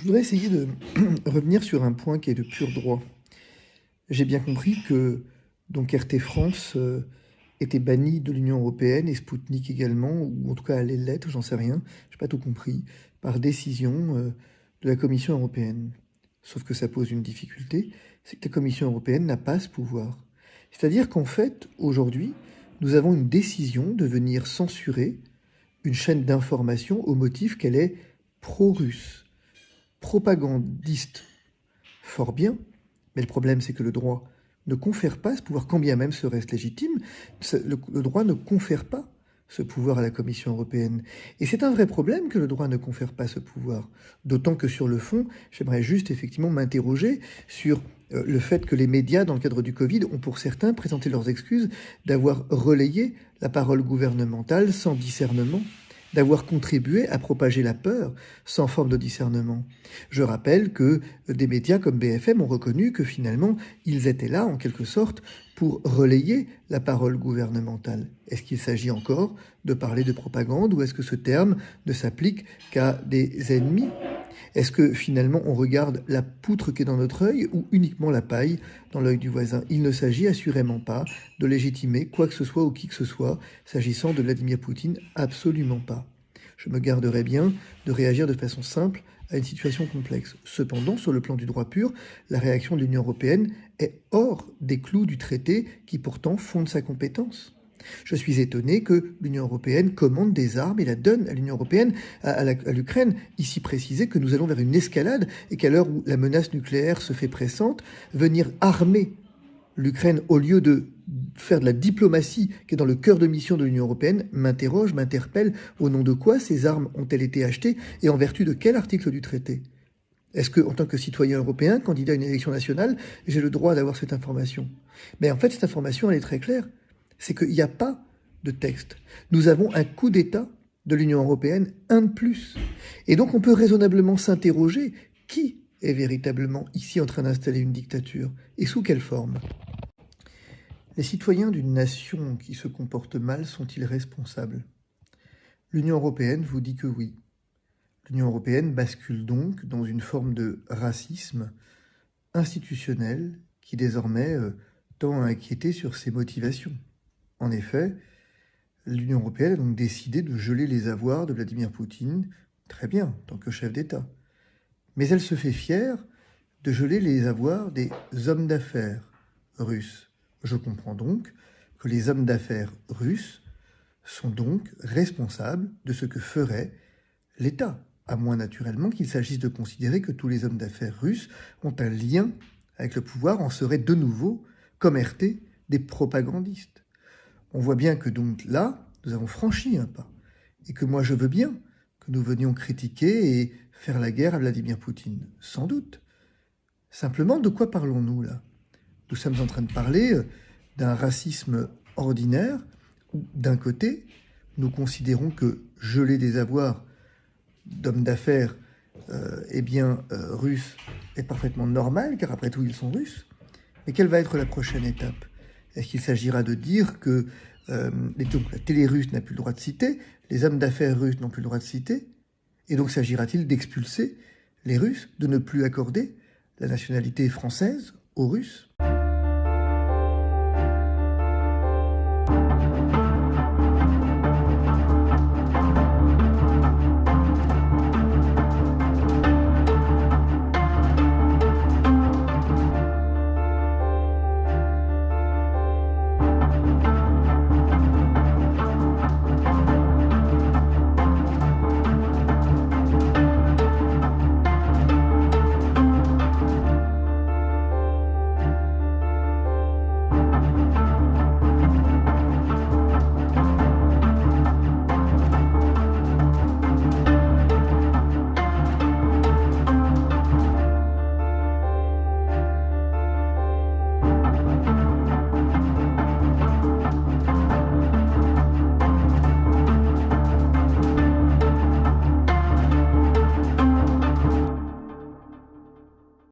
voudrais essayer de revenir sur un point qui est de pur droit. J'ai bien compris que donc RT France était banni de l'Union européenne et Spoutnik également, ou en tout cas allait l'être, j'en sais rien, j'ai pas tout compris, par décision de la Commission européenne. Sauf que ça pose une difficulté, c'est que la Commission européenne n'a pas ce pouvoir. C'est-à-dire qu'en fait, aujourd'hui, nous avons une décision de venir censurer une chaîne d'information au motif qu'elle est pro-russe, propagandiste. Fort bien, mais le problème c'est que le droit ne confère pas ce pouvoir, quand bien même serait-ce légitime, le droit ne confère pas ce pouvoir à la Commission européenne. Et c'est un vrai problème que le droit ne confère pas ce pouvoir. D'autant que sur le fond, j'aimerais juste effectivement m'interroger sur le fait que les médias, dans le cadre du Covid, ont pour certains présenté leurs excuses d'avoir relayé la parole gouvernementale sans discernement, d'avoir contribué à propager la peur sans forme de discernement. Je rappelle que des médias comme BFM ont reconnu que finalement, ils étaient là, en quelque sorte, pour relayer la parole gouvernementale. Est-ce qu'il s'agit encore de parler de propagande ou est-ce que ce terme ne s'applique qu'à des ennemis ? Est-ce que finalement on regarde la poutre qui est dans notre œil ou uniquement la paille dans l'œil du voisin ? Il ne s'agit assurément pas de légitimer quoi que ce soit ou qui que ce soit s'agissant de Vladimir Poutine, absolument pas. Je me garderai bien de réagir de façon simple à une situation complexe. Cependant, sur le plan du droit pur, la réaction de l'Union européenne est hors des clous du traité qui pourtant fonde sa compétence. Je suis étonné que l'Union européenne commande des armes et la donne à l'Union européenne, à l'Ukraine. Ici préciser que nous allons vers une escalade et qu'à l'heure où la menace nucléaire se fait pressante, venir armer l'Ukraine au lieu de faire de la diplomatie qui est dans le cœur de mission de l'Union européenne m'interroge, m'interpelle. Au nom de quoi ces armes ont-elles été achetées et en vertu de quel article du traité ? Est-ce que, en tant que citoyen européen, candidat à une élection nationale, j'ai le droit d'avoir cette information ? Mais en fait, cette information, elle est très claire. C'est qu'il n'y a pas de texte. Nous avons un coup d'État de l'Union européenne, un de plus. Et donc on peut raisonnablement s'interroger, qui est véritablement ici en train d'installer une dictature ? Et sous quelle forme ? Les citoyens d'une nation qui se comporte mal sont-ils responsables ? L'Union européenne vous dit que oui. L'Union européenne bascule donc dans une forme de racisme institutionnel qui désormais tend à inquiéter sur ses motivations. En effet, l'Union européenne a donc décidé de geler les avoirs de Vladimir Poutine, très bien, en tant que chef d'État. Mais elle se fait fière de geler les avoirs des hommes d'affaires russes. Je comprends donc que les hommes d'affaires russes sont donc responsables de ce que ferait l'État, à moins naturellement qu'il s'agisse de considérer que tous les hommes d'affaires russes ont un lien avec le pouvoir, en seraient de nouveau, comme RT, des propagandistes. On voit bien que donc là, nous avons franchi un pas, et que moi je veux bien que nous venions critiquer et faire la guerre à Vladimir Poutine, sans doute. Simplement, de quoi parlons-nous là ? Nous sommes en train de parler d'un racisme ordinaire, où d'un côté, nous considérons que geler des avoirs d'hommes d'affaires russes est parfaitement normal, car après tout ils sont russes. Mais quelle va être la prochaine étape ? Est-ce qu'il s'agira de dire que donc, la télé russe n'a plus le droit de citer, les hommes d'affaires russes n'ont plus le droit de citer, et donc s'agira-t-il d'expulser les Russes, de ne plus accorder la nationalité française aux Russes ?